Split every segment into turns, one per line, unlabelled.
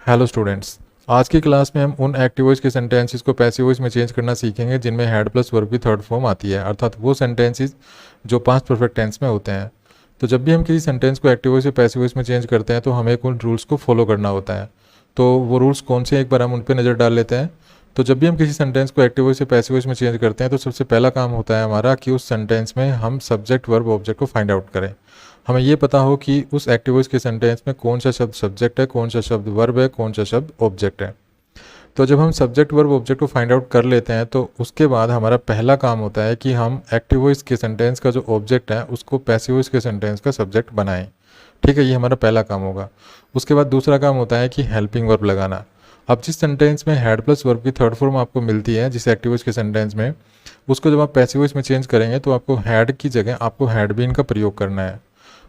Hello students, आज की class में हम उन एक्टिव वॉइस के सेंटेंसेस को पैसिव वॉइस में चेंज करना सीखेंगे जिनमें हेड प्लस वर्ब की थर्ड फॉर्म आती है, अर्थात वो सेंटेंसेस जो पास्ट परफेक्ट टेंस में होते हैं। तो जब भी हम किसी सेंटेंस को एक्टिव वॉइस से पैसिव वॉइस में चेंज करते हैं तो हमें उन रूल्स को फॉलो करना होता है। तो वो रूल्स कौन से, एक बार हम उन पर नज़र डाल लेते हैं। तो जब भी हम किसी सेंटेंस को एक्टिव वॉइस से पैसिव वॉइस में चेंज करते हैं तो सबसे पहला काम होता है हमारा कि उस सेंटेंस में हम सब्जेक्ट वर्ब ऑब्जेक्ट को फाइंड आउट करें। हमें ये पता हो कि उस एक्टिव वॉइस के सेंटेंस में कौन सा शब्द सब्जेक्ट है, कौन सा शब्द वर्ब है, कौन सा शब्द ऑब्जेक्ट है। तो जब हम सब्जेक्ट वर्ब ऑब्जेक्ट को फाइंड आउट कर लेते हैं तो उसके बाद हमारा पहला काम होता है कि हम एक्टिव वॉइस के सेंटेंस का जो ऑब्जेक्ट है उसको पैसिव वॉइस के सेंटेंस का सब्जेक्ट बनाएं। ठीक है, ये हमारा पहला काम होगा। उसके बाद दूसरा काम होता है कि हेल्पिंग वर्ब लगाना। अब जिस सेंटेंस में हेड प्लस वर्ब की थर्ड फॉर्म आपको मिलती है जिस एक्टिव वॉइस के सेंटेंस में, उसको जब आप पैसिव वॉइस में चेंज करेंगे तो आपको हेड की जगह आपको हैड बीन का प्रयोग करना है।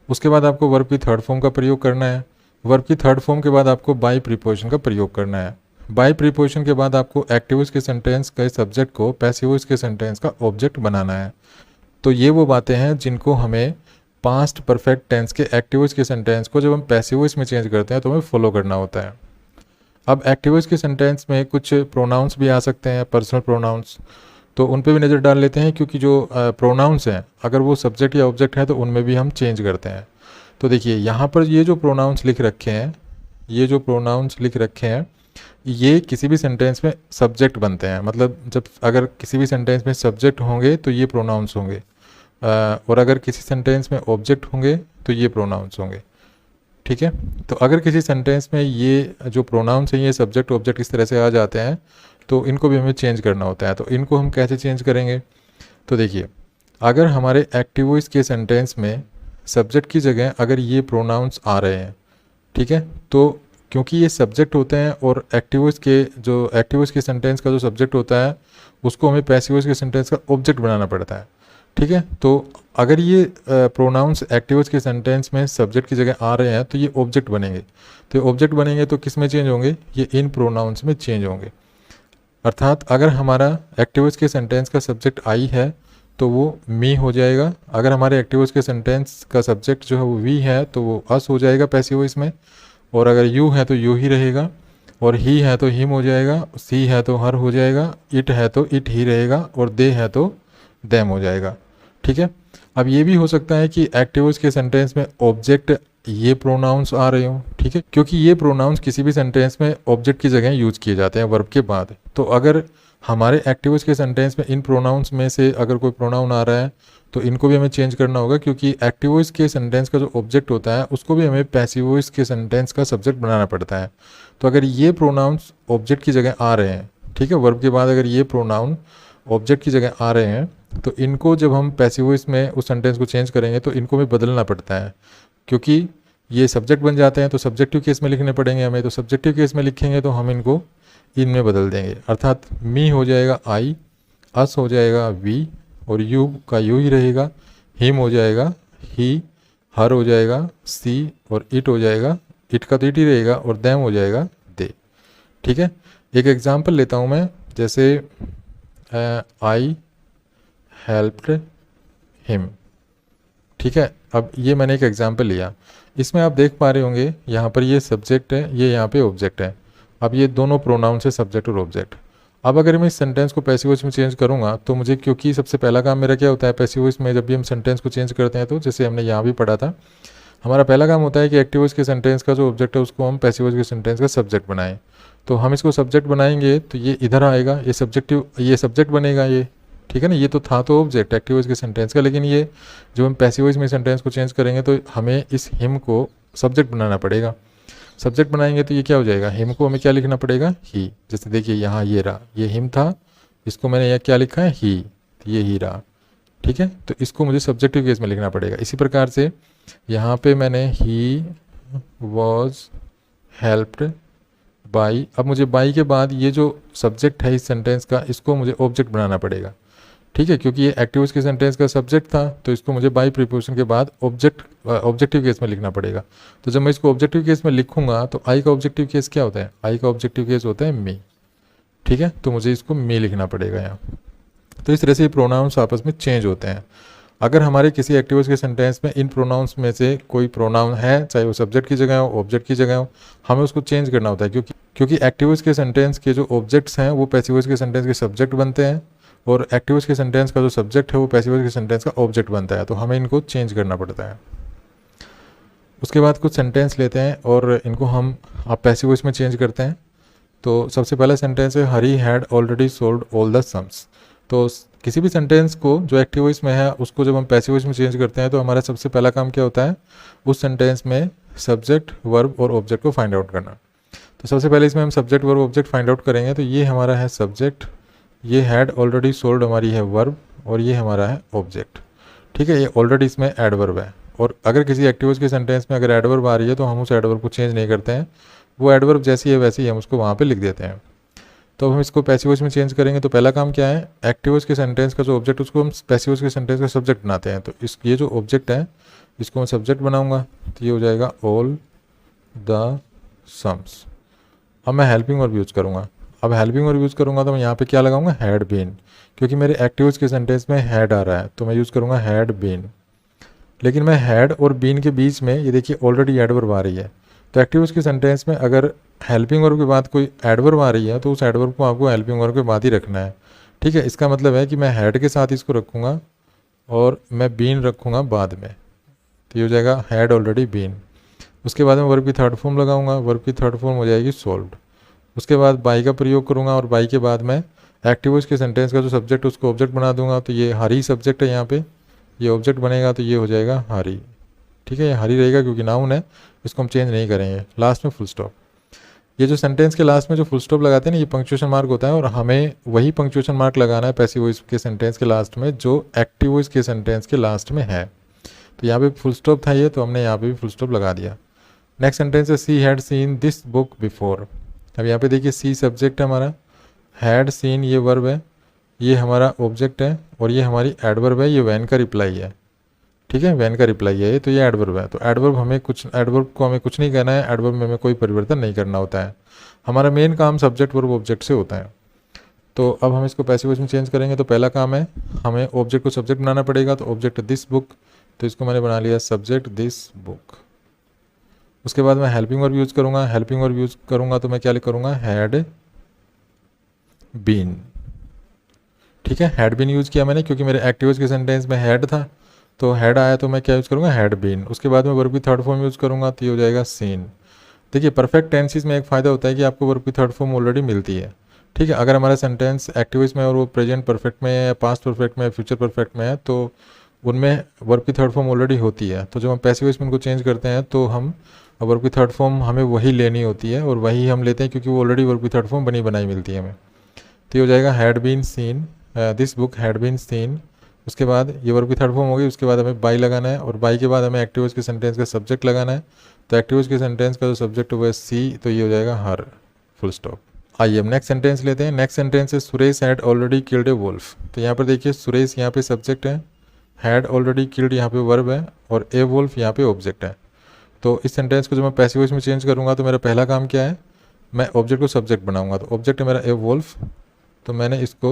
उसके बाद आपको वर्ब की थर्ड फॉर्म का प्रयोग करना है। वर्ब की थर्ड फॉर्म के बाद आपको बाई प्रीपोजिशन का प्रयोग करना है। बाई प्रीपोजिशन के बाद आपको एक्टिव वॉइस के सेंटेंस के सब्जेक्ट को पैसिव वॉइस के सेंटेंस का ऑब्जेक्ट बनाना है। तो ये वो बातें हैं जिनको हमें पास्ट परफेक्ट टेंस के एक्टिव वॉइस के सेंटेंस को जब हम पैसिव वॉइस में चेंज करते हैं तो हमें फॉलो करना होता है। अब एक्टिव वॉइस के सेंटेंस में कुछ प्रोनाउंस भी आ सकते हैं, पर्सनल प्रोनाउंस, तो उन पे भी नज़र डाल लेते हैं क्योंकि जो प्रोनाउंस हैं अगर वो सब्जेक्ट या ऑब्जेक्ट है तो उनमें भी हम चेंज करते हैं। तो देखिए यहाँ पर ये जो प्रोनाउंस लिख रखे हैं, ये जो प्रोनाउंस लिख रखे हैं ये किसी भी सेंटेंस में सब्जेक्ट बनते हैं। मतलब जब अगर किसी भी सेंटेंस में सब्जेक्ट होंगे तो ये प्रोनाउंस होंगे, और अगर किसी सेंटेंस में ऑब्जेक्ट होंगे तो ये प्रोनाउंस होंगे। ठीक है, तो अगर किसी सेंटेंस में ये जो प्रोनाउंस हैं ये सब्जेक्ट ऑब्जेक्ट इस तरह से आ जाते हैं तो इनको भी हमें चेंज करना होता है। तो इनको हम कैसे चेंज करेंगे? तो देखिए, अगर हमारे एक्टिव वॉइस के सेंटेंस में सब्जेक्ट की जगह अगर ये प्रोनाउंस आ रहे हैं, ठीक है, तो क्योंकि ये सब्जेक्ट होते हैं और एक्टिव वॉइस के सेंटेंस का जो सब्जेक्ट होता है उसको हमें पैसिव वॉइस के सेंटेंस का ऑब्जेक्ट बनाना पड़ता है। ठीक है, तो अगर ये प्रोनाउंस एक्टिव वॉइस के सेंटेंस में सब्जेक्ट की जगह आ रहे हैं तो ये ऑब्जेक्ट बनेंगे। तो ये ऑब्जेक्ट बनेंगे तो किस में चेंज होंगे? ये इन प्रोनाउंस में चेंज होंगे। अर्थात अगर हमारा एक्टिव वॉइस के सेंटेंस का सब्जेक्ट आई है तो वो मी हो जाएगा। अगर हमारे एक्टिव वॉइस के सेंटेंस का सब्जेक्ट जो है वो वी है तो वो अस हो जाएगा पैसिव वॉइस में। और अगर यू है तो यू ही रहेगा, और ही है तो हिम हो जाएगा, सी है तो हर हो जाएगा, इट है तो इट ही रहेगा, और दे है तो देम हो जाएगा। ठीक है, अब ये भी हो सकता है कि एक्टिव वॉइस के सेंटेंस में ऑब्जेक्ट ये प्रोनाउंस आ रहे हो। ठीक है, क्योंकि ये प्रोनाउंस किसी भी सेंटेंस में ऑब्जेक्ट की जगह यूज किए जाते हैं वर्ब के बाद। तो अगर हमारे एक्टिव वॉइस के सेंटेंस में इन प्रोनाउंस में से अगर कोई प्रोनाउन आ रहा है तो इनको भी हमें चेंज करना होगा, क्योंकि एक्टिव वॉइस के सेंटेंस का जो ऑब्जेक्ट होता है उसको भी हमें पैसिव वॉइस के सेंटेंस का सब्जेक्ट बनाना पड़ता है। तो अगर ये प्रोनाउंस ऑब्जेक्ट की जगह आ रहे हैं, ठीक है, वर्ब के बाद अगर ये प्रोनाउन ऑब्जेक्ट की जगह आ रहे हैं तो इनको जब हम पैसिव वॉइस में उस सेंटेंस को चेंज करेंगे तो इनको भी बदलना पड़ता है, क्योंकि ये सब्जेक्ट बन जाते हैं तो सब्जेक्टिव केस में लिखने पड़ेंगे हमें। तो सब्जेक्टिव केस में लिखेंगे तो हम इनको इनमें बदल देंगे, अर्थात मी हो जाएगा आई, अस हो जाएगा वी, और यू का यू ही रहेगा, हिम हो जाएगा ही, हर हो जाएगा सी, और इट हो जाएगा, इट का तो इट ही रहेगा, और देम हो जाएगा दे। ठीक है, एक एग्जांपल लेता हूँ मैं, जैसे आई हेल्प्ड हिम। ठीक है, अब ये मैंने एक एग्जांपल लिया, इसमें आप देख पा रहे होंगे यहाँ पर ये सब्जेक्ट है, ये यहाँ पे ऑब्जेक्ट है। अब ये दोनों प्रोनाउंस है, सब्जेक्ट और ऑब्जेक्ट। अब अगर मैं इस सेंटेंस को पैसिव वॉइस में चेंज करूँगा तो मुझे, क्योंकि सबसे पहला काम मेरा क्या होता है पैसिव वॉइस में जब भी हम सेंटेंस को चेंज करते हैं, तो जैसे हमने यहाँ भी पढ़ा था, हमारा पहला काम होता है कि एक्टिव वॉइस के सेंटेंस का जो ऑब्जेक्ट है उसको हम पैसिव वॉइस के सेंटेंस का सब्जेक्ट बनाएं। तो हम इसको सब्जेक्ट बनाएंगे तो ये इधर आएगा, ये सब्जेक्ट बनेगा ये। ठीक है ना, ये तो था तो ऑब्जेक्ट एक्टिव वॉइस के सेंटेंस का, लेकिन ये जब हम पैसिव वॉइस में सेंटेंस को चेंज करेंगे तो हमें इस हिम को सब्जेक्ट बनाना पड़ेगा। सब्जेक्ट बनाएंगे तो ये क्या हो जाएगा? हिम को हमें क्या लिखना पड़ेगा? ही। जैसे देखिए यहाँ ये रहा, ये हिम था, इसको मैंने यहाँ क्या लिखा है? ही, ये ही रहा। ठीक है, तो इसको मुझे सब्जेक्टिव केस में लिखना पड़ेगा। इसी प्रकार से यहाँ पे मैंने ही वॉज हेल्प्ड बाई, अब मुझे बाई के बाद ये जो सब्जेक्ट है इस सेंटेंस का इसको मुझे ऑब्जेक्ट बनाना पड़ेगा। ठीक है, क्योंकि ये एक्टिव वॉइस के सेंटेंस का सब्जेक्ट था तो इसको मुझे बाई प्रीपोजिशन के बाद ऑब्जेक्टिव केस में लिखना पड़ेगा। तो जब मैं इसको ऑब्जेक्टिव केस में लिखूंगा तो आई का ऑब्जेक्टिव केस क्या होता है? आई का ऑब्जेक्टिव केस होता है मी। ठीक है, तो मुझे इसको मी लिखना पड़ेगा यहाँ। तो इस तरह से ये प्रोनाउंस आपस में चेंज होते हैं। अगर हमारे किसी एक्टिव के सेंटेंस में इन प्रोनाउंस में से कोई प्रोनाउन है, चाहे वो सब्जेक्ट की जगह हो, ऑब्जेक्ट की जगह हो, हमें उसको चेंज करना होता है, क्योंकि एक्टिव के सेंटेंस के जो ऑब्जेक्ट्स हैं वो पैसिव के सेंटेंस के सब्जेक्ट बनते हैं, और एक्टिव के सेंटेंस का जो सब्जेक्ट है वो पैसिव के सेंटेंस का ऑब्जेक्ट बनता है, तो हमें इनको चेंज करना पड़ता है। उसके बाद कुछ सेंटेंस लेते हैं और इनको हम आप पैसिव वॉइस में चेंज करते हैं। तो सबसे पहला सेंटेंस है Hari had already sold all the sums. तो किसी भी सेंटेंस को जो एक्टिव वॉइस में है उसको जब हम पैसिव वॉइस में चेंज करते हैं तो हमारा सबसे पहला काम क्या होता है, उस सेंटेंस में सब्जेक्ट, वर्ब और ऑब्जेक्ट को फाइंड आउट करना। तो सबसे पहले इसमें हम subject, verb, object find out करेंगे। तो ये हमारा है सब्जेक्ट, ये हैड ऑलरेडी सोल्ड हमारी है वर्ब, और ये हमारा है ऑब्जेक्ट। ठीक है, ये ऑलरेडी इसमें एडवर्ब है। और अगर किसी एक्टिव के सेंटेंस में अगर एडवर्ब आ रही है तो हम उस एडवर्ब को चेंज नहीं करते हैं, वो एडवर्ब जैसी है वैसे ही हम उसको वहाँ पे लिख देते हैं। तो हम इसको पैसिव वॉइस में चेंज करेंगे। तो पहला काम क्या है, एक्टिव के सेंटेंस का जो ऑब्जेक्ट उसको हम पैसिव के सेंटेंस का सब्जेक्ट बनाते हैं। तो ये जो ऑब्जेक्ट है इसको मैं सब्जेक्ट बनाऊंगा, तो ये हो जाएगा ऑल द सम्स। अब मैं हेल्पिंग वर्ब यूज़ करूँगा। अब हेल्पिंग वर्ब यूज़ करूँगा तो मैं यहाँ पे क्या लगाऊंगा, हैड बीन, क्योंकि मेरे एक्टिव के सेंटेंस में हैड आ रहा है तो मैं यूज़ करूँगा हैड बीन। लेकिन मैं हैड और बीन के बीच में ये देखिए ऑलरेडी एडवर्ब आ रही है। तो एक्टिव के सेंटेंस में अगर हेल्पिंग वर्ब के बाद कोई एडवर्ब आ रही है तो उस एडवर्ब को आपको हेल्पिंग वर्ब के बाद ही रखना है। ठीक है, इसका मतलब है कि मैं हैड के साथ इसको रखूँगा और मैं बीन रखूँगा बाद में, तो ये हो जाएगा हैड ऑलरेडी बीन। उसके बाद मैं वर्ब की थर्ड फॉर्म लगाऊंगा, वर्ब की थर्ड फॉर्म हो जाएगी सोल्व्ड। उसके बाद बाई का प्रयोग करूँगा और बाई के बाद मैं एक्टिव के सेंटेंस का जो सब्जेक्ट उसको ऑब्जेक्ट बना दूंगा। तो ये हरी सब्जेक्ट है, यहाँ पे ये ऑब्जेक्ट बनेगा, तो ये हो जाएगा हरी। ठीक है, ये हरी रहेगा क्योंकि नाउन है, इसको हम चेंज नहीं करेंगे। लास्ट में फुल स्टॉप। ये जो सेंटेंस के लास्ट में जो फुल स्टॉप लगाते हैं ना, ये पंक्चुएशन मार्क होता है, और हमें वही पंक्चुएशन मार्क लगाना है पैसिव वॉइस के सेंटेंस के लास्ट में जो एक्टिव वॉइस के सेंटेंस के लास्ट में है। तो यहाँ पे फुल स्टॉप था ये, तो हमने यहाँ पे भी फुल स्टॉप लगा दिया। नेक्स्ट सेंटेंस है she had seen this book before. अब यहाँ पे देखिए सी सब्जेक्ट है हमारा, हैड सीन ये वर्ब है, ये हमारा ऑब्जेक्ट है, और ये हमारी एडवर्ब है, ये वैन का रिप्लाई है। ठीक है, वैन का रिप्लाई है, तो ये एडवर्ब है। तो एडवर्ब को हमें कुछ नहीं करना है, एडवर्ब में हमें कोई परिवर्तन नहीं करना होता है। हमारा मेन काम सब्जेक्ट वर्ब ऑब्जेक्ट से होता है। तो अब हम इसको पैसिव वॉइस में चेंज करेंगे। तो पहला काम है हमें ऑब्जेक्ट को सब्जेक्ट बनाना पड़ेगा। तो ऑब्जेक्ट दिस बुक, तो इसको मैंने बना लिया सब्जेक्ट दिस बुक। उसके बाद मैं हेल्पिंग वर्ब यूज़ करूँगा। हेल्पिंग वर्ब यूज़ करूँगा तो मैं क्या लिख करूँगा, हैड बीन। ठीक है, हैड बीन यूज़ किया मैंने क्योंकि मेरे एक्टिव के सेंटेंस में हैड था, तो हैड आया तो मैं क्या यूज़ करूँगा, हैड बीन। उसके बाद मैं वर्ब की थर्ड फॉर्म यूज़ करूँगा, तो ये हो जाएगा सीन। देखिए परफेक्ट टेंसेस में एक फ़ायदा होता है कि आपको वर्ब की थर्ड फॉर्म ऑलरेडी मिलती है। ठीक है, अगर हमारा सेंटेंस एक्टिव में और वो प्रेजेंट परफेक्ट में है, या पास्ट परफेक्ट में है, फ्यूचर परफेक्ट में है, तो उनमें वर्ब की थर्ड फॉर्म ऑलरेडी होती है। तो जब हम पैसिव में उनको चेंज करते हैं तो हम वर्ब की थर्ड फॉर्म हमें वही लेनी होती है, और वही हम लेते हैं क्योंकि वो ऑलरेडी वर्ब की थर्ड फॉर्म बनी बनाई मिलती है हमें। तो ये हो जाएगा had been seen, this book had been seen. उसके बाद ये वर्ब की थर्ड फॉर्म होगी। उसके बाद हमें बाई लगाना है, और बाई के बाद हमें एक्टिव के सेंटेंस का सब्जेक्ट लगाना है। तो एक्टिव के सेंटेंस का जो सब्जेक्ट है वो है सी, तो ये हो जाएगा हर, फुल स्टॉप। आइए अब नेक्स्ट सेंटेंस लेते हैं। नेक्स्ट सेंटेंस है Suresh had already killed a wolf. तो यहाँ पर देखिए सुरेश यहाँ पे सब्जेक्ट है, हैड ऑलरेडी किल्ड यहाँ पे वर्ब है, और ए वुल्फ यहाँ पे ऑब्जेक्ट है। तो इस सेंटेंस को जब मैं पैसिव वॉइस में चेंज करूँगा तो मेरा पहला काम क्या है, मैं ऑब्जेक्ट को सब्जेक्ट बनाऊंगा। तो ऑब्जेक्ट है मेरा ए वुल्फ, तो मैंने इसको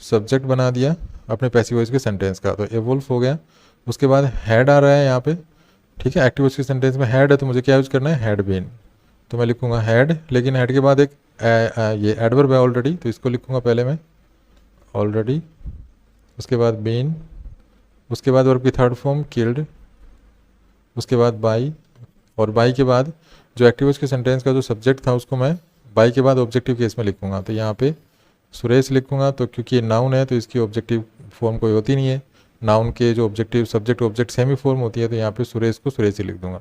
सब्जेक्ट बना दिया अपने पैसिव वॉइस के सेंटेंस का, तो ए वुल्फ हो गया। उसके बाद हैड आ रहा है यहाँ पे। ठीक है, एक्टिव वॉइस के सेंटेंस में हैड है, तो मुझे क्या यूज़ करना है, हैड बीन। तो मैं लिखूँगा हैड, लेकिन हैड के बाद एक ये एडवर्ब है ऑलरेडी, तो इसको लिखूँगा पहले मैं ऑलरेडी। उसके बाद बीन, उसके बाद वर्ब की थर्ड फॉर्म किल्ड, उसके बाद बाई, और बाई के बाद जो एक्टिव वॉइस के सेंटेंस का जो सब्जेक्ट था उसको मैं बाई के बाद ऑब्जेक्टिव केस में लिखूँगा। तो यहाँ पे सुरेश लिखूँगा, तो क्योंकि ये नाउन है तो इसकी ऑब्जेक्टिव फॉर्म कोई होती नहीं है। नाउन के जो ऑब्जेक्टिव सब्जेक्ट ऑब्जेक्ट सेम ही फॉर्म होती है, तो यहाँ पे सुरेश को सुरेश ही लिख दूंगा।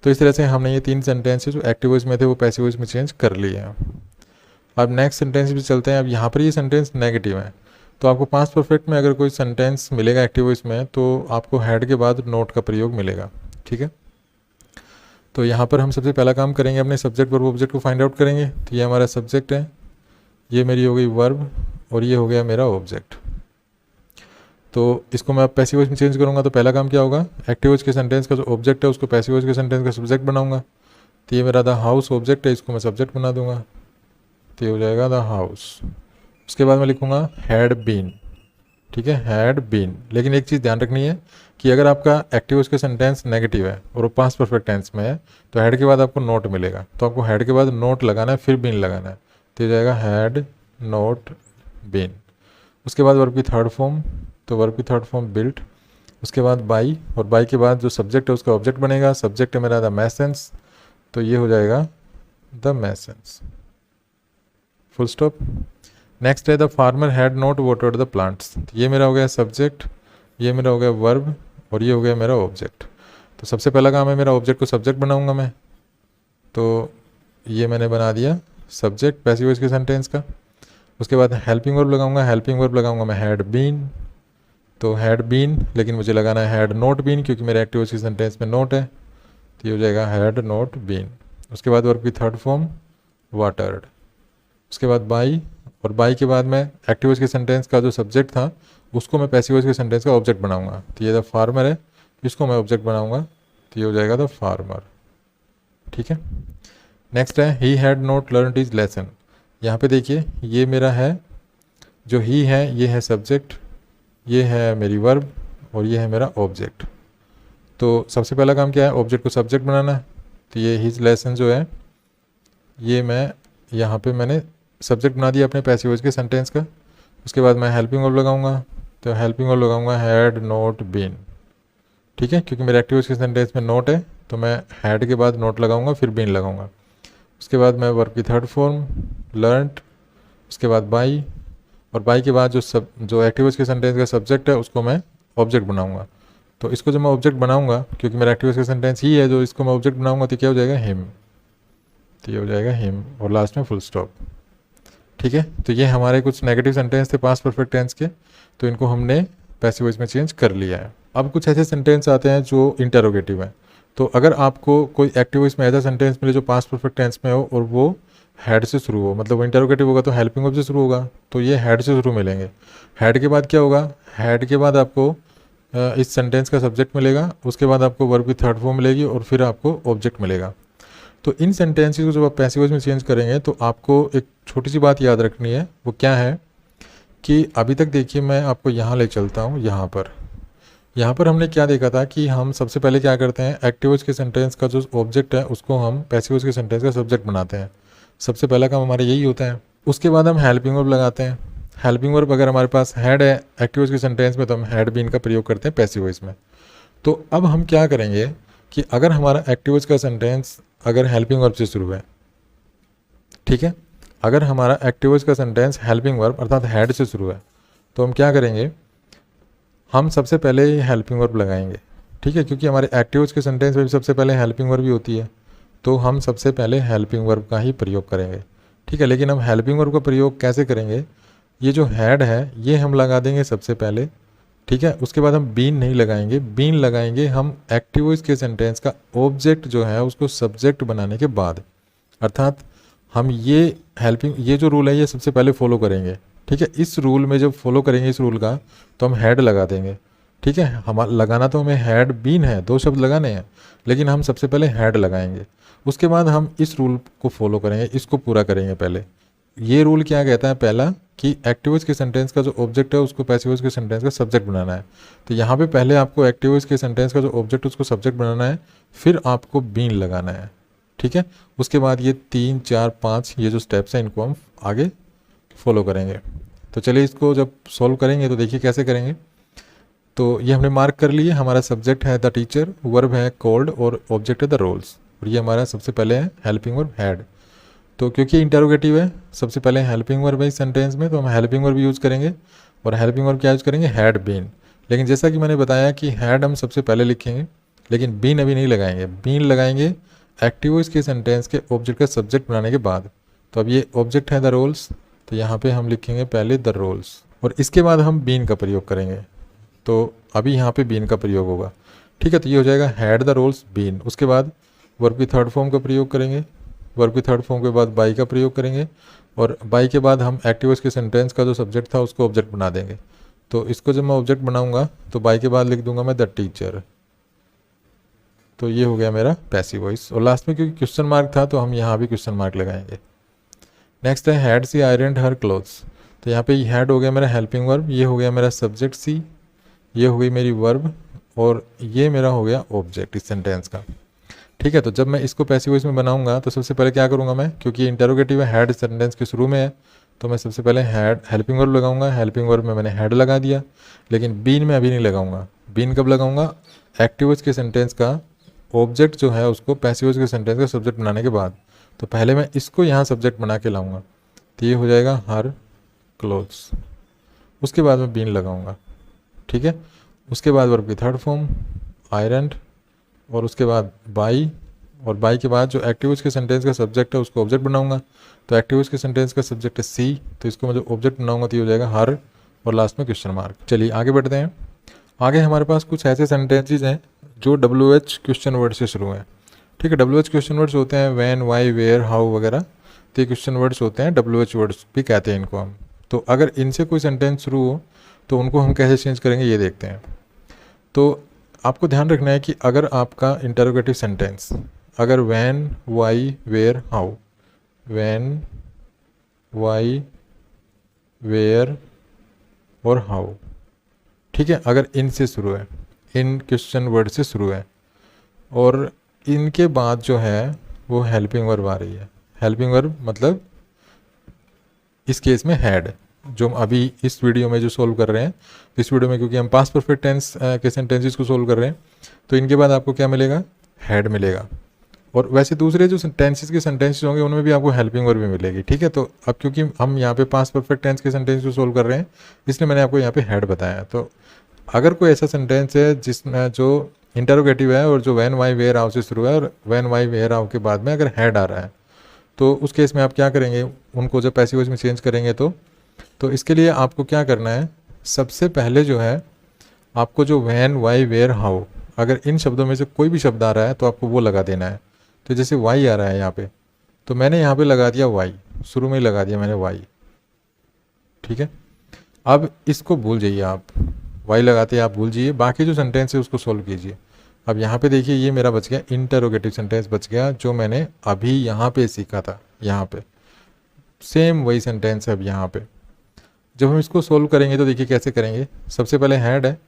तो इस तरह से हमने ये 3 सेंटेंसेस जो एक्टिव वॉइस में थे वो पैसिव वॉइस में चेंज कर लिए हैं। अब नेक्स्ट सेंटेंस भी चलते हैं। अब यहाँ पर ये सेंटेंस नेगेटिव है, तो आपको पास्ट परफेक्ट में अगर कोई सेंटेंस मिलेगा एक्टिव वॉइस में तो आपको हैड के बाद नोट का प्रयोग मिलेगा। ठीक है, तो यहाँ पर हम सबसे पहला काम करेंगे, अपने सब्जेक्ट वर्ब ऑब्जेक्ट को फाइंड आउट करेंगे। तो ये हमारा सब्जेक्ट है, ये मेरी हो गई वर्ब, और ये हो गया मेरा ऑब्जेक्ट। तो इसको मैं अब पैसिव वॉइस में चेंज करूँगा। तो पहला काम क्या होगा, एक्टिव वॉइस के सेंटेंस का जो ऑब्जेक्ट है उसको पैसिव वॉइस के सेंटेंस का सब्जेक्ट बनाऊंगा। तो ये मेरा द हाउस ऑब्जेक्ट है, इसको मैं सब्जेक्ट बना दूंगा, तो ये हो जाएगा द हाउस। उसके बाद मैं लिखूँगा हैड बीन। ठीक है, हैड बीन। लेकिन एक चीज़ ध्यान रखनी है कि अगर आपका एक्टिव वॉइस का सेंटेंस नेगेटिव है और वो पास्ट परफेक्ट टेंस में है तो हैड के बाद आपको नोट मिलेगा, तो आपको हैड के बाद नोट लगाना है फिर बीन लगाना है, तो ये जाएगा हैड नोट बीन। उसके बाद वर्ब की थर्ड फॉर्म, तो वर्ब की थर्ड फॉर्म बिल्ट। उसके बाद बाई, और बाई के बाद जो सब्जेक्ट है उसका ऑब्जेक्ट बनेगा, सब्जेक्ट है मेरा द मैसेंस, तो ये हो जाएगा द मैसेंस, फुल स्टॉप। नेक्स्ट है the farmer had not watered the plants, तो ये मेरा हो गया सब्जेक्ट, ये मेरा हो गया वर्ब, और ये हो गया मेरा ऑब्जेक्ट। तो सबसे पहला काम है मेरा ऑब्जेक्ट को सब्जेक्ट बनाऊंगा मैं, तो ये मैंने बना दिया सब्जेक्ट पैसिव वॉइस के सेंटेंस का। उसके बाद हेल्पिंग वर्ब लगाऊंगा, हेल्पिंग वर्ब लगाऊंगा मैं हैड बीन, तो हैड बीन, लेकिन मुझे लगाना है हैड नॉट बीन क्योंकि मेरे एक्टिव वॉइस के सेंटेंस में नोट है, तो ये हो जाएगा हैड नॉट बीन। उसके बाद वर्ब की थर्ड फॉर्म वाटर्ड। उसके बाद बाई, और बाई के बाद मैं एक्टिव वॉइस के सेंटेंस का जो सब्जेक्ट था उसको मैं पैसिव वॉइस के सेंटेंस का ऑब्जेक्ट बनाऊंगा, तो ये द फार्मर है, इसको मैं ऑब्जेक्ट बनाऊंगा, तो ये हो जाएगा द फार्मर। ठीक है, नेक्स्ट है he had not learn his lesson. यहाँ पे देखिए ये मेरा है, जो ही है ये है सब्जेक्ट, ये है मेरी वर्ब, और ये है मेरा ऑब्जेक्ट। तो सबसे पहला काम क्या है, ऑब्जेक्ट को सब्जेक्ट बनाना है, तो ये हिज लेसन जो है ये मैं यहाँ पे मैंने सब्जेक्ट बना दिया अपने पैसिव वॉइस के सेंटेंस का। उसके बाद मैं हेल्पिंग वर्ब लगाऊंगा, तो हेल्पिंग वर्ब लगाऊंगा हैड नॉट बीन। ठीक है, क्योंकि मेरे एक्टिव वॉइस के सेंटेंस में नोट है तो मैं हैड के बाद नोट लगाऊंगा फिर बीन लगाऊंगा। उसके बाद मैं वर्ब की थर्ड फॉर्म लर्नड, उसके बाद बाई, और बाई के बाद जो एक्टिव वॉइस के सेंटेंस का सब्जेक्ट है उसको मैं ऑब्जेक्ट बनाऊंगा। तो इसको जब मैं ऑब्जेक्ट बनाऊंगा, क्योंकि मेरा एक्टिव वॉइस का सेंटेंस ही है जो इसको मैं ऑब्जेक्ट बनाऊंगा, तो क्या हो जाएगा हिम, तो ये हो जाएगा हिम, और लास्ट में फुल स्टॉप। ठीक है, तो ये हमारे कुछ नेगेटिव सेंटेंस थे पास्ट परफेक्ट टेंस के, तो इनको हमने पैसिव वॉइस में चेंज कर लिया है। अब कुछ ऐसे सेंटेंस आते हैं जो इंटरोगेटिव हैं, तो अगर आपको कोई एक्टिव वॉइस में ऐसा सेंटेंस मिले जो पास्ट परफेक्ट टेंस में हो और वो हैड से शुरू हो, मतलब वो इंटरोगेटिव होगा तो हेल्पिंग वर्ब से शुरू होगा, तो ये हैड से शुरू मिलेंगे। हैड के बाद क्या होगा, हैड के बाद आपको इस सेंटेंस का सब्जेक्ट मिलेगा, उसके बाद आपको वर्ब की थर्ड फॉर्म मिलेगी और फिर आपको ऑब्जेक्ट मिलेगा। तो इन सेंटेंसेस को जब आप पैसिव वॉइस में चेंज करेंगे तो आपको एक छोटी सी बात याद रखनी है, वो क्या है कि अभी तक देखिए मैं आपको यहाँ ले चलता हूँ, यहाँ पर हमने क्या देखा था कि हम सबसे पहले क्या करते हैं, एक्टिव वॉइस के सेंटेंस का जो ऑब्जेक्ट है उसको हम पैसिव वॉइस के सेंटेंस का सब्जेक्ट बनाते हैं, सबसे पहला काम हमारा यही होता है। उसके बाद हम हेल्पिंग वर्ब लगाते हैं, हेल्पिंग वर्ब अगर हमारे पास हैड है एक्टिव वॉइस के सेंटेंस में तो हम हैड बीन का प्रयोग करते हैं पैसिव वॉइस में। तो अब हम क्या करेंगे कि अगर हमारा एक्टिव वॉइस का सेंटेंस अगर हेल्पिंग वर्ब से शुरू है, ठीक है, अगर हमारा एक्टिव वॉइस का सेंटेंस हेल्पिंग वर्ब अर्थात हैड से शुरू है, तो हम क्या करेंगे, हम सबसे पहले हेल्पिंग वर्ब लगाएंगे। ठीक है, क्योंकि हमारे एक्टिव वॉइस के सेंटेंस में भी सबसे पहले हेल्पिंग वर्ब ही होती है, तो हम सबसे पहले हेल्पिंग वर्ब का ही प्रयोग करेंगे। ठीक है, लेकिन हम हेल्पिंग वर्ब का प्रयोग कैसे करेंगे, ये जो हैड है ये हम लगा देंगे सबसे पहले। ठीक है, उसके बाद हम बीन नहीं लगाएंगे, बीन लगाएंगे हम एक्टिव वॉइस के सेंटेंस का ऑब्जेक्ट जो है उसको सब्जेक्ट बनाने के बाद, अर्थात हम ये हेल्पिंग ये जो रूल है ये सबसे पहले फॉलो करेंगे। ठीक है, इस रूल में जब फॉलो करेंगे इस रूल का तो हम हैड लगा देंगे। ठीक है, हम लगाना तो हमें हैड बीन है, दो शब्द लगाने हैं, लेकिन हम सबसे पहले हैड लगाएंगे, उसके बाद हम इस रूल को फॉलो करेंगे, इसको पूरा करेंगे पहले। ये रूल क्या कहता है, पहला कि एक्टिव वॉइस के सेंटेंस का जो ऑब्जेक्ट है उसको पैसिव वॉइस के सेंटेंस का सब्जेक्ट बनाना है। तो यहाँ पे पहले आपको एक्टिव वॉइस के सेंटेंस का जो ऑब्जेक्ट है उसको सब्जेक्ट बनाना है, फिर आपको बीन लगाना है। ठीक है, उसके बाद ये 3 4 5 ये जो स्टेप्स हैं इनको हम आगे फॉलो करेंगे। तो चलिए इसको जब सॉल्व करेंगे तो देखिए कैसे करेंगे। तो ये हमने मार्क कर लिए, हमारा सब्जेक्ट है द टीचर, वर्ब है कॉल्ड और ऑब्जेक्ट है द रोल्स, और ये हमारा सबसे पहले है हेल्पिंग वर्ब हैड। तो क्योंकि इंटरोगेटिव है सबसे पहले हेल्पिंग वर्ब है इस सेंटेंस में, तो हम हेल्पिंग वर्ब यूज़ करेंगे, और हेल्पिंग वर्ब क्या यूज़ करेंगे, हैड बीन। लेकिन जैसा कि मैंने बताया कि हैड हम सबसे पहले लिखेंगे, लेकिन बीन अभी नहीं लगाएंगे, बीन लगाएंगे एक्टिव वॉइस के सेंटेंस के ऑब्जेक्ट का सब्जेक्ट बनाने के बाद। तो अब ये ऑब्जेक्ट है द रोल्स, तो यहाँ पे हम लिखेंगे पहले द रोल्स, और इसके बाद हम बीन का प्रयोग करेंगे। तो अभी यहाँ पे बीन का प्रयोग होगा। ठीक है, तो ये हो जाएगा हैड द रोल्स बीन। उसके बाद वर्ब की थर्ड फॉर्म का प्रयोग करेंगे, वर्ब की थर्ड फॉर्म के बाद बाई का प्रयोग करेंगे, और बाई के बाद हम एक्टिव वॉइस के सेंटेंस का जो सब्जेक्ट था उसको ऑब्जेक्ट बना देंगे। तो इसको जब मैं ऑब्जेक्ट बनाऊंगा तो बाई के बाद लिख दूंगा मैं द टीचर। तो ये हो गया मेरा पैसिव वॉइस, और लास्ट में क्योंकि क्वेश्चन मार्क था तो हम यहाँ भी क्वेश्चन मार्क लगाएंगे। नेक्स्ट है had she ironed her clothes. तो यहाँ पे ये हैड हो गया मेरा हेल्पिंग वर्ब, ये हो गया मेरा सब्जेक्ट सी, ये हो गई मेरी वर्ब, और ये मेरा हो गया ऑब्जेक्ट इस सेंटेंस का। ठीक है, तो जब मैं इसको पैसिव वॉइस में बनाऊंगा तो सबसे पहले क्या करूंगा मैं, क्योंकि इंटरोगेटिव है, हैड सेंटेंस के शुरू में है, तो मैं सबसे पहले हैड हेल्पिंग वर्ब लगाऊंगा। हेल्पिंग वर्ब में मैंने हैड लगा दिया, लेकिन बीन में अभी नहीं लगाऊंगा। बीन कब लगाऊंगा, एक्टिव वॉइस के सेंटेंस का ऑब्जेक्ट जो है उसको पैसिव वॉइस के सेंटेंस का सब्जेक्ट बनाने के बाद। तो पहले मैं इसको यहाँ सब्जेक्ट बना के लाऊंगा, तो ये हो जाएगा हर क्लोथ्स, उसके बाद मैं बीन लगाऊंगा। ठीक है, उसके बाद वर्ब की थर्ड फॉर्म आयरन, और उसके बाद बाई, और बाई के बाद जो एक्टिव वॉइस के सेंटेंस का सब्जेक्ट है उसको ऑब्जेक्ट बनाऊंगा। तो एक्टिव वॉइस के सेंटेंस का सब्जेक्ट है सी, तो इसको मैं जो ऑब्जेक्ट बनाऊंगा तो ये हो जाएगा हर, और लास्ट में क्वेश्चन मार्क। चलिए आगे बढ़ते हैं। आगे हमारे पास कुछ ऐसे सेंटेंसेज हैं जो WH क्वेश्चन वर्ड से शुरू हैं। ठीक है, WH क्वेश्चन वर्ड्स होते हैं व्हेन, व्हाई, वेयर, हाउ वगैरह, तो ये क्वेश्चन वर्ड्स होते हैं, WH वर्ड्स भी कहते हैं इनको हम। तो अगर इनसे कोई सेंटेंस शुरू हो तो उनको हम कैसे चेंज करेंगे ये देखते हैं। तो आपको ध्यान रखना है कि अगर आपका इंटरोगेटिव सेंटेंस अगर when, why, where, how, when, why, where और हाउ, ठीक है, अगर इनसे शुरू है, इन क्वेश्चन वर्ड से शुरू है, और इनके बाद जो है वो हेल्पिंग वर्ब आ रही है। हेल्पिंग वर्ब मतलब इस केस में हैड, जो हम अभी इस वीडियो में जो सोल्व कर रहे हैं, इस वीडियो में क्योंकि हम पास्ट परफेक्ट टेंस के सेंटेंसेस को सोल्व कर रहे हैं, तो इनके बाद आपको क्या मिलेगा, हैड मिलेगा। और वैसे दूसरे जो टेंसेस के सेंटेंसेस होंगे उनमें भी आपको हेल्पिंग वर्ब भी मिलेगी। ठीक है, तो अब क्योंकि हम यहाँ पे पास्ट परफेक्ट टेंस के सेंटेंस को सोल्व कर रहे हैं, इसलिए मैंने आपको यहाँ पे हैड बताया। तो अगर कोई ऐसा सेंटेंस है जिसमें जो इंटरोगेटिव है और जो व्हेन, व्हाई, वेयर, हाउ से शुरू है, और व्हेन, व्हाई, वेयर, हाउ के बाद में अगर हैड आ रहा है, तो उस केस में आप क्या करेंगे, उनको जब पैसिव वॉइस में चेंज करेंगे तो इसके लिए आपको क्या करना है, सबसे पहले जो है आपको जो व्हेन, व्हाई, वेयर, हाउ, अगर इन शब्दों में से कोई भी शब्द आ रहा है तो आपको वो लगा देना है। तो जैसे वाई आ रहा है यहाँ पे, तो मैंने यहाँ पे लगा दिया वाई, शुरू में ही लगा दिया मैंने वाई। ठीक है, अब इसको भूल जाइए, आप वाई लगाते आप भूल जाइए, बाकी जो सेंटेंस है उसको सोल्व कीजिए। अब यहाँ पे देखिए ये मेरा बच गया इंटरोगेटिव सेंटेंस बच गया, जो मैंने अभी यहाँ पे सीखा था। यहाँ पे सेम वही सेंटेंस है। अब यहाँ पे जब हम इसको सोल्व करेंगे तो देखिए कैसे करेंगे। सबसे पहले हैड है,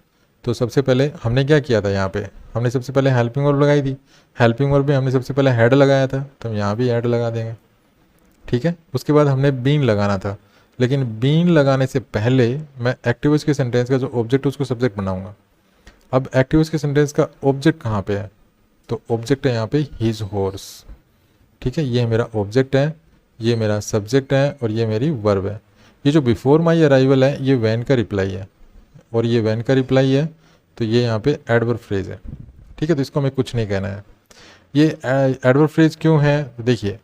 तो सबसे पहले हमने क्या किया था, यहाँ पे हमने सबसे पहले हेल्पिंग वर्ब लगाई थी। हेल्पिंग वर्ब में हमने सबसे पहले हैड लगाया था, तो हम यहाँ भी हैड लगा देंगे। ठीक है, उसके बाद हमने बीन लगाना था, लेकिन बीन लगाने से पहले मैं एक्टिव वॉइस के सेंटेंस का जो ऑब्जेक्ट उसको सब्जेक्ट बनाऊंगा। अब एक्टिव वॉइस के सेंटेंस का ऑब्जेक्ट कहाँ पे है, तो ऑब्जेक्ट है यहाँ पे हिज हॉर्स। ठीक है, ये मेरा ऑब्जेक्ट है, ये मेरा सब्जेक्ट है, और ये मेरी वर्ब है। ये जो बिफोर माई अराइवल है ये वैन का रिप्लाई है, और ये वैन का रिप्लाई है, तो ये यहाँ पे एडवर्ब फ्रेज है। ठीक है, तो इसको हमें कुछ नहीं कहना है। ये एडवर्ब फ्रेज क्यों है, तो देखिए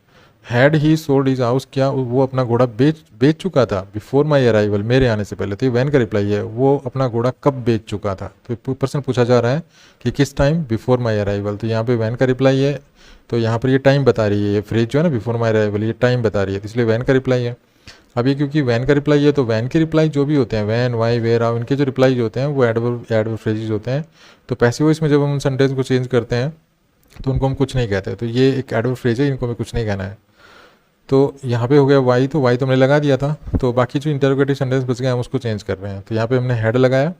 had he sold his house, क्या वो अपना घोड़ा बेच चुका था बिफोर माई अराइवल, मेरे आने से पहले, तो ये वैन का रिप्लाई है। वो अपना घोड़ा कब बेच चुका था, तो प्रश्न पूछा जा रहा है कि किस टाइम, बिफोर माई अराइवल, तो यहाँ पे वैन का रिप्लाई है। तो यहाँ पर ये टाइम बता रही है, ये फ्रेज जो है ना बिफोर माई अराइवल, ये टाइम बता रही है, तो इसलिए वैन का रिप्लाई है। अब ये क्योंकि वैन का रिप्लाई है, तो वैन के रिप्लाई जो भी होते हैं, वैन, वाई, वेयर, हाउ, इनके जो रिप्लाई जो होते हैं वो एडवर्ब फ्रेजेस होते हैं। तो पैसिव वॉइस में जब हम सेंटेंस को चेंज करते हैं तो उनको हम कुछ नहीं कहते, तो ये एक एडवर्ब फ्रेज है, इनको हमें कुछ नहीं कहना है। तो यहाँ पे हो गया वाई, तो वाई तो हमने लगा दिया था, तो बाकी जो इंटरोगेटिव सेंटेंस बच गए हम उसको चेंज कर रहे हैं। तो यहाँ पे हमने हेड लगाया,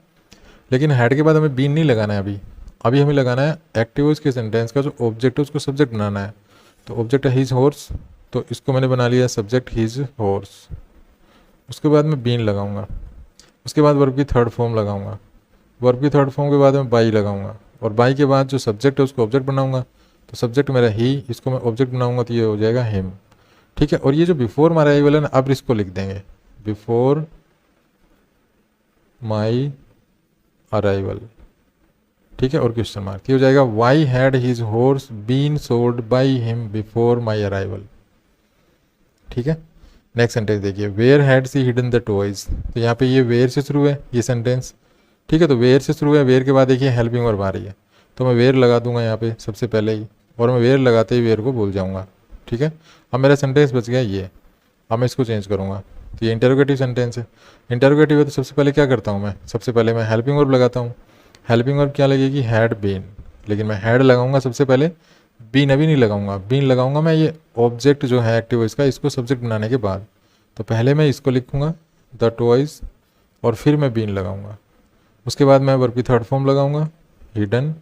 लेकिन हेड के बाद हमें बीन नहीं लगाना है अभी हमें लगाना है एक्टिव वॉइस के सेंटेंस का जो ऑब्जेक्ट है उसको सब्जेक्ट बनाना है। तो ऑब्जेक्ट है हिज हॉर्स, तो इसको मैंने बना लिया सब्जेक्ट हिज हॉर्स। उसके बाद मैं बीन लगाऊंगा, उसके बाद वर्ब की थर्ड फॉर्म लगाऊंगा, वर्ब की थर्ड फॉर्म के बाद मैं बाई लगाऊंगा, और बाई के बाद जो सब्जेक्ट है उसको ऑब्जेक्ट बनाऊंगा। तो सब्जेक्ट मेरा ही, इसको मैं ऑब्जेक्ट बनाऊंगा, तो ये हो जाएगा हिम। ठीक है, और ये जो बिफोर माई अराइवल है ना, अब इसको लिख देंगे बिफोर माई अराइवल। ठीक है, और क्वेश्चन मार्क, ये हो जाएगा why had his horse been sold by him before my arrival. ठीक है, नेक्स्ट सेंटेंस देखिए, where had she hidden the toys, तो यहाँ पे ये वेयर से शुरू है ये सेंटेंस। ठीक है, तो वेयर से शुरू है, वेयर के बाद देखिए हेल्पिंग वर्ब आ रही है, तो मैं वेयर लगा दूंगा यहाँ पे सबसे पहले ही, और मैं वेयर लगाते ही वेयर को भूल जाऊँगा। ठीक है, अब मेरा सेंटेंस बच गया ये। अब मैं इसको चेंज करूँगा, तो ये इंटरोगेटिव सेंटेंस है। इंटरोगेटिव है तो सबसे पहले क्या करता हूँ मैं, सबसे पहले मैं हेल्पिंग वर्ब लगाता हूँ। हेल्पिंग वर्ब क्या लगेगी, हैड बीन, लेकिन मैं हैड लगाऊंगा सबसे पहले, बीन अभी नहीं लगाऊंगा। बीन लगाऊंगा मैं ये ऑब्जेक्ट जो है एक्टिव वॉइस का, इसको सब्जेक्ट बनाने के बाद। तो पहले मैं इसको लिखूंगा, द टॉयज़, और फिर मैं बीन लगाऊंगा। उसके बाद मैं वर्ब की थर्ड फॉर्म लगाऊंगा, हिडन।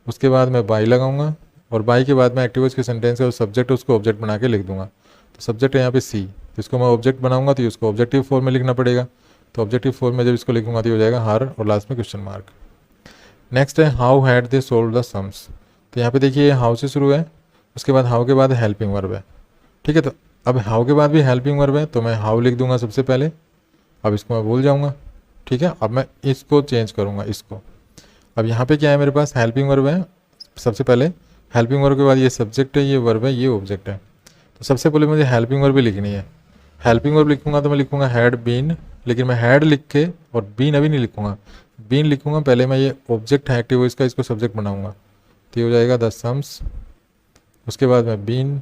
उसके बाद मैं बाई लगाऊंगा, और बाई के बाद मैं एक्टिव वॉइस के सेंटेंस है और सब्जेक्ट है उसको ऑब्जेक्ट बना के लिख दूंगा। तो सब्जेक्ट है यहाँ पे सी, तो इसको मैं ऑब्जेक्ट बनाऊंगा तो इसको ऑब्जेक्टिव फॉर्म में लिखना पड़ेगा। तो ऑब्जेक्टिव फॉर्म में जब इसको लिखूंगा तो ये हो जाएगा हर, और लास्ट में क्वेश्चन मार्क। नेक्स्ट है how had they solve the sums. तो यहाँ पे देखिए हाउ से शुरू है, उसके बाद हाउ के बाद हेल्पिंग वर्ब है। ठीक है, तो अब हाउ के बाद भी हेल्पिंग वर्ब है, तो मैं हाउ लिख दूंगा सबसे पहले। अब इसको मैं भूल जाऊंगा। ठीक है, अब मैं इसको चेंज करूंगा, इसको। अब यहाँ पे क्या है, मेरे पास हेल्पिंग वर्ब है सबसे पहले, हेल्पिंग वर्ब के बाद ये सब्जेक्ट है, ये वर्ब है, ये ऑब्जेक्ट है। तो सबसे पहले मुझे हेल्पिंग वर्ब भी लिखनी है। हेल्पिंग वर्ब लिखूंगा तो मैं लिखूंगा हैड बीन, लेकिन मैं हैड लिख के और बीन अभी नहीं लिखूंगा, बीन लिखूंगा पहले। मैं ये ऑब्जेक्ट है एक्टिव वॉइस का, इसको सब्जेक्ट बनाऊंगा, तो ये हो जाएगा द सम्स। उसके बाद मैं बीन,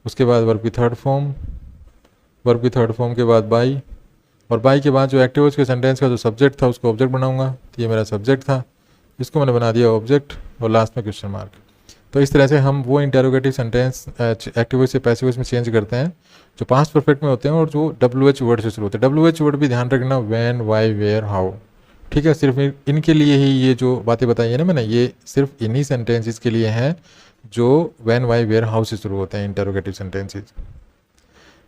उसके बाद वर्ब की थर्ड फॉर्म, वर्ब की थर्ड फॉर्म के बाद बाई, और बाई के बाद जो एक्टिव वॉइस के सेंटेंस का जो सब्जेक्ट था उसको ऑब्जेक्ट बनाऊंगा। तो ये मेरा सब्जेक्ट था, इसको मैंने बना दिया ऑब्जेक्ट, और लास्ट में क्वेश्चन मार्क। तो इस तरह से हम वो इंटेरोगेटिव सेंटेंस एक्टिव वॉइस से पैसिव वॉइस में चेंज करते हैं जो पास्ट परफेक्ट में होते हैं और जो WH वर्ड से शुरू होते हैं। WH वर्ड भी ध्यान रखना, व्हेन, वाई, वेयर, हाउ। ठीक है, सिर्फ इनके लिए ही ये जो बातें बताई है ना मैंने, ये सिर्फ इन्हीं सेंटेंसेस के लिए हैं जो व्हेन, वाई, वेयर, हाउ से शुरू होते हैं, इंटेरोगेटिव सेंटेंसेस।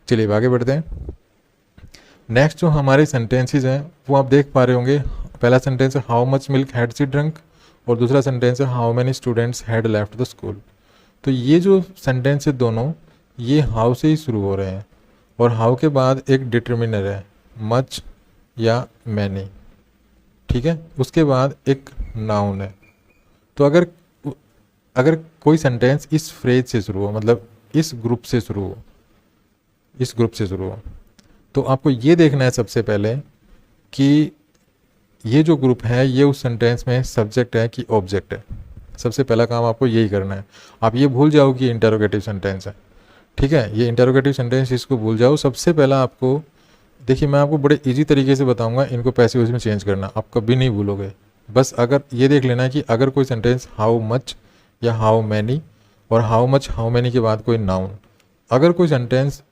चलिए आगे बढ़ते हैं। नेक्स्ट जो हमारे सेंटेंसेस हैं वो आप देख पा रहे होंगे। पहला सेंटेंस है how much milk had she drunk, और दूसरा सेंटेंस है how many students had left the school. तो ये जो सेंटेंस है दोनों, ये हाउ से ही शुरू हो रहे हैं, और हाउ के बाद एक डिटर्मिनर है, मच या मैनी। ठीक है, उसके बाद एक नाउन है। तो अगर कोई सेंटेंस इस फ्रेज से शुरू हो, मतलब इस ग्रुप से शुरू हो, इस ग्रुप से शुरू हो, तो आपको ये देखना है सबसे पहले कि ये जो ग्रुप है ये उस सेंटेंस में सब्जेक्ट है कि ऑब्जेक्ट है। सबसे पहला काम आपको यही करना है। आप ये भूल जाओ कि इंटेरोगेटिव सेंटेंस है। ठीक है, ये इंटेरोगेटिव सेंटेंस, इसको भूल जाओ। सबसे पहला आपको, देखिए मैं आपको बड़े इजी तरीके से बताऊंगा इनको पैसिव वॉइस में चेंज करना, आप कभी नहीं भूलोगे। बस अगर ये देख लेना कि अगर कोई सेंटेंस हाउ मच या हाउ मैनी, और हाउ मच हाउ मैनी के बाद कोई नाउन, अगर कोई सेंटेंस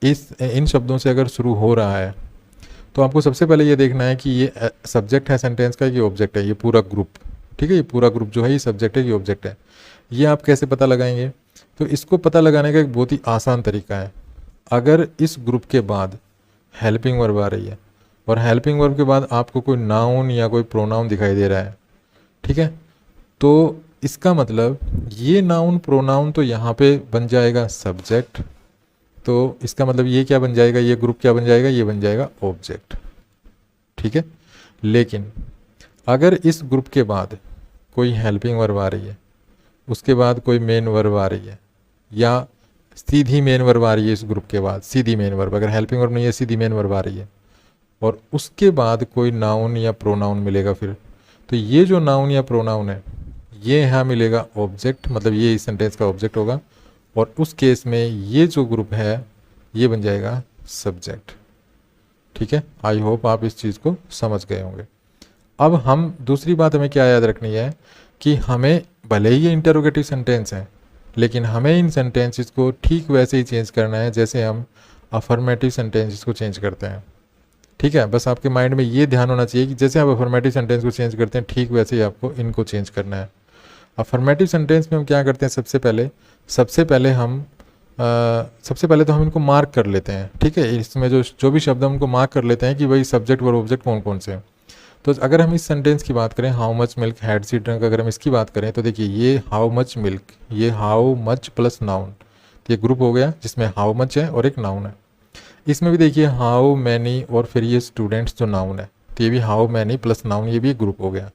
इन शब्दों से अगर शुरू हो रहा है, तो आपको सबसे पहले ये देखना है कि ये सब्जेक्ट है सेंटेंस का कि ऑब्जेक्ट है, ये पूरा ग्रुप। ठीक है, ये पूरा ग्रुप जो है ये सब्जेक्ट है कि ऑब्जेक्ट है। ये आप कैसे पता लगाएंगे? तो इसको पता लगाने का एक बहुत ही आसान तरीका है। अगर इस ग्रुप के बाद हेल्पिंग वर्ब आ रही है, और हेल्पिंग वर्ब के बाद आपको कोई नाउन या कोई प्रोनाउन दिखाई दे रहा है, ठीक है, तो इसका मतलब ये नाउन प्रोनाउन तो यहाँ पे बन जाएगा सब्जेक्ट। तो इसका मतलब ये क्या बन जाएगा, ये ग्रुप क्या बन जाएगा, ये बन जाएगा ऑब्जेक्ट। ठीक है, लेकिन अगर इस ग्रुप के बाद कोई हेल्पिंग वर्ब आ रही है, उसके बाद कोई मेन वर्ब आ रही है, या सीधी मेन वर्ब आ रही है इस ग्रुप के बाद, सीधी मेन वर्ब, अगर हेल्पिंग वर्ब नहीं है सीधी मेन वर्ब आ रही है, और उसके बाद कोई नाउन या प्रोनाउन मिलेगा फिर, तो ये जो नाउन या प्रोनाउन है ये यहाँ मिलेगा ऑब्जेक्ट, मतलब ये इस सेंटेंस का ऑब्जेक्ट होगा, और उस केस में ये जो ग्रुप है ये बन जाएगा सब्जेक्ट। ठीक है, आई होप आप इस चीज़ को समझ गए होंगे। अब हम दूसरी बात हमें क्या याद रखनी है कि हमें भले ही ये इंटेरोगेटिव सेंटेंस है, लेकिन हमें इन सेंटेंसेस को ठीक वैसे ही चेंज करना है जैसे हम अफर्मेटिव सेंटेंसेस को चेंज करते हैं। ठीक है, बस आपके माइंड में ये ध्यान होना चाहिए कि जैसे आप अफर्मेटिव सेंटेंस को चेंज करते हैं ठीक वैसे ही आपको इनको चेंज करना है। अफर्मेटिव सेंटेंस में हम क्या करते हैं, सबसे पहले तो हम इनको मार्क कर लेते हैं। ठीक है, इसमें जो भी शब्द हम उनको मार्क कर लेते हैं कि भाई सब्जेक्ट और ऑब्जेक्ट कौन कौन से हैं। तो अगर हम इस सेंटेंस की बात करें, how much milk had she drunk, अगर हम इसकी बात करें तो देखिए ये हाउ मच मिल्क, ये हाउ मच प्लस नाउन, तो ये ग्रुप हो गया जिसमें हाउ मच है और एक नाउन है। इसमें भी देखिए हाउ मैनी और फिर ये स्टूडेंट्स जो नाउन है, तो ये भी हाउ मैनी प्लस नाउन, ये भी एक ग्रुप हो गया।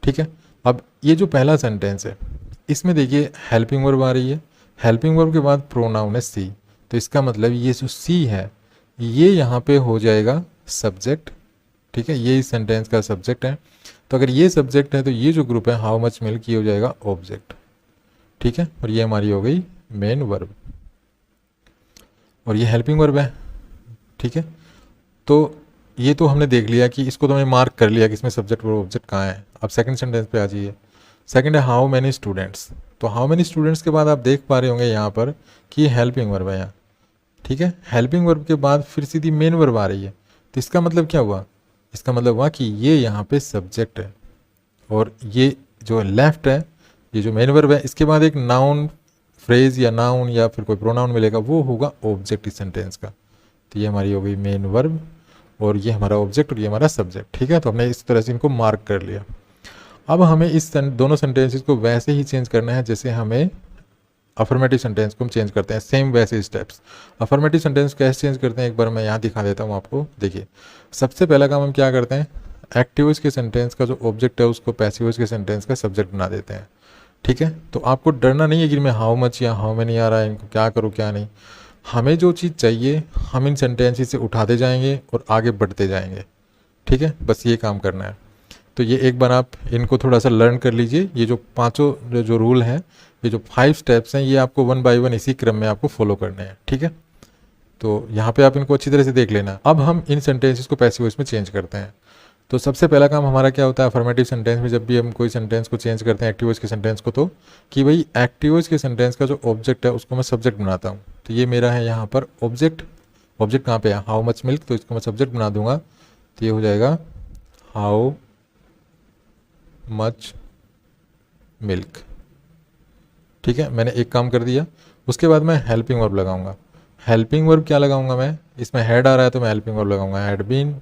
ठीक है, अब ये जो पहला सेंटेंस है इसमें देखिए हेल्पिंग वर्ब आ रही है, हेल्पिंग वर्ब के बाद प्रोनाउन है सी, तो इसका मतलब ये जो सी है ये यहाँ पे हो जाएगा सब्जेक्ट। ठीक है, ये इस सेंटेंस का सब्जेक्ट है, तो अगर ये सब्जेक्ट है तो ये जो ग्रुप है हाउ मच मिल्क ये हो जाएगा ऑब्जेक्ट। ठीक है, और ये हमारी हो गई मेन वर्ब, और ये हेल्पिंग वर्ब है। ठीक है, तो ये तो हमने देख लिया कि इसको तो हमने मार्क कर लिया कि इसमें सब्जेक्ट और ऑब्जेक्ट कहाँ है। अब सेकंड सेंटेंस पे आ जाइए। सेकंड है हाउ मैनी स्टूडेंट्स, तो हाउ मैनी स्टूडेंट्स के बाद आप देख पा रहे होंगे यहाँ पर कि हेल्पिंग वर्ब है यहाँ। ठीक है, हेल्पिंग वर्ब के बाद फिर सीधी मेन वर्ब आ रही है, तो इसका मतलब क्या हुआ, इसका मतलब हुआ कि ये यहाँ पे सब्जेक्ट है और ये जो लेफ्ट है, ये जो मेन वर्ब है, इसके बाद एक नाउन फ्रेज या नाउन या फिर कोई प्रोनाउन मिलेगा, वो होगा ऑब्जेक्ट इस सेंटेंस का। तो ये हमारी हो गई मेन वर्ब और ये हमारा ऑब्जेक्ट और ये हमारा सब्जेक्ट। ठीक है, तो हमने इस तरह से इनको मार्क कर लिया। अब हमें इस दोनों सेंटेंसेस को वैसे ही चेंज करना है जैसे हमें अफर्मेटिव सेंटेंस को हम चेंज करते हैं, सेम वैसे स्टेप्स। अफर्मेटिव सेंटेंस कैसे चेंज करते हैं एक बार मैं यहाँ दिखा देता हूँ आपको। देखिए, सबसे पहला काम हम क्या करते हैं, एक्टिव वॉइस के सेंटेंस का जो ऑब्जेक्ट है उसको पैसिव वॉइस के सेंटेंस का सब्जेक्ट बना देते हैं। ठीक है, तो आपको डरना नहीं है कि मैं हाउ मच या हाउ मैनी आ रहा है, इनको क्या करूँ क्या नहीं। हमें जो चीज़ चाहिए हम इन सेंटेंसेस से उठाते जाएंगे और आगे बढ़ते जाएंगे। ठीक है, बस ये काम करना है। तो ये एक बार आप इनको थोड़ा सा लर्न कर लीजिए। ये जो पांचों जो रूल हैं, ये जो 5 स्टेप्स हैं, ये आपको 1 बाय 1 इसी क्रम में आपको फॉलो करने हैं। ठीक है, तो यहाँ पे आप इनको अच्छी तरह से देख लेना। अब हम इन सेंटेंसेस को पैसिव वॉइस में चेंज करते हैं। तो सबसे पहला काम हमारा क्या होता है अफर्मेटिव सेंटेंस में, जब भी हम कोई सेंटेंस को चेंज करते हैं एक्टिव वॉइस के सेंटेंस को, तो कि भाई एक्टिव वॉइस के सेंटेंस का जो ऑब्जेक्ट है उसको मैं सब्जेक्ट बनाता हूँ। तो ये मेरा है यहाँ पर ऑब्जेक्ट। ऑब्जेक्ट कहाँ पे है, हाउ मच मिल्क, तो इसको मैं सब्जेक्ट बना दूंगा। तो ये हो जाएगा हाउ मच मिल्क। ठीक है, मैंने एक काम कर दिया। उसके बाद मैं हेल्पिंग वर्ब लगाऊंगा। हेल्पिंग वर्ब क्या लगाऊंगा मैं, इसमें हैड आ रहा है तो मैं हेल्पिंग वर्ब लगाऊंगा, हैड बीन।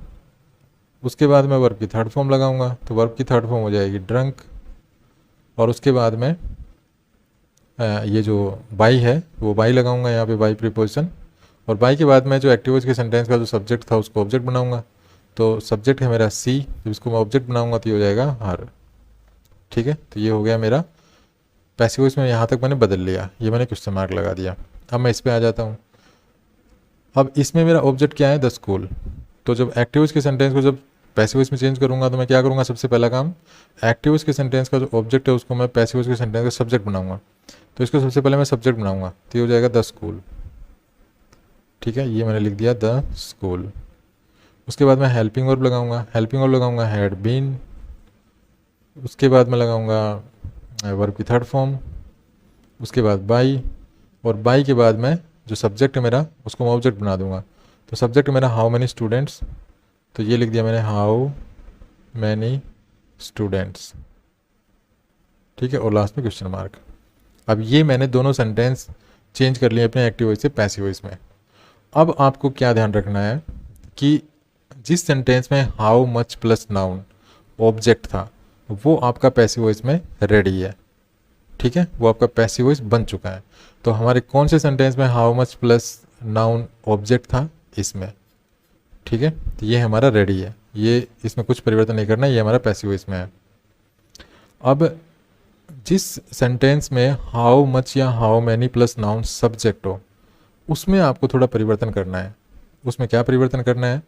उसके बाद मैं वर्ब की थर्ड फॉर्म लगाऊंगा, तो वर्ब की थर्ड फॉर्म हो जाएगी ड्रंक। और उसके बाद मैं ये जो बाई है वो बाई लगाऊंगा यहाँ पे, बाई प्रीपोजिशन। और बाई के बाद मैं जो एक्टिव वॉइस के सेंटेंस का जो सब्जेक्ट था उसको ऑब्जेक्ट बनाऊंगा। तो सब्जेक्ट है मेरा सी, जब इसको मैं ऑब्जेक्ट बनाऊंगा तो ये हो जाएगा हर। ठीक है, तो ये हो गया मेरा पैसिव वॉइस में, यहाँ तक मैंने बदल लिया, ये मैंने क्वेश्चन मार्क लगा दिया। अब मैं इस पर आ जाता हूँ। अब इसमें मेरा ऑब्जेक्ट क्या है, द स्कूल। तो जब एक्टिव वॉइस के सेंटेंस को जब पैसिव वॉइस में चेंज करूंगा तो मैं क्या करूंगा, सबसे पहला काम एक्टिव वॉइस के सेंटेंस का जो ऑब्जेक्ट है उसको मैं पैसिव वॉइस के सेंटेंस का सब्जेक्ट बनाऊंगा। तो इसको सबसे पहले मैं सब्जेक्ट बनाऊंगा, तो ये हो जाएगा द स्कूल। ठीक है, ये मैंने लिख दिया द स्कूल। उसके बाद मैं हेल्पिंग वर्ब लगाऊंगा, हेल्पिंग वर्ब लगाऊंगा हैड बीन। उसके बाद मैं लगाऊंगा वर्ब की थर्ड फॉर्म। उसके बाद बाई, और बाई के बाद मैं जो सब्जेक्ट है मेरा उसको मैं ऑब्जेक्ट बना दूंगा। तो सब्जेक्ट मेरा हाउ मैनी स्टूडेंट्स, तो ये लिख दिया मैंने हाउ मैनी स्टूडेंट्स। ठीक है, और लास्ट में क्वेश्चन मार्क। अब ये मैंने दोनों सेंटेंस चेंज कर लिए अपने एक्टिव वॉइस से पैसिव वॉइस में। अब आपको क्या ध्यान रखना है कि जिस सेंटेंस में how much plus noun object था वो आपका पैसिव वॉइस में रेडी है। ठीक है, वो आपका पैसिव वॉइस बन चुका है। तो हमारे कौन से सेंटेंस में how much plus noun object था, इसमें। ठीक है, तो ये हमारा रेडी है, ये इसमें कुछ परिवर्तन नहीं करना, ये हमारा पैसिव वॉइस में है। अब जिस सेंटेंस में हाउ मच या how many plus noun subject हो उसमें आपको थोड़ा परिवर्तन करना है। उसमें क्या परिवर्तन करना है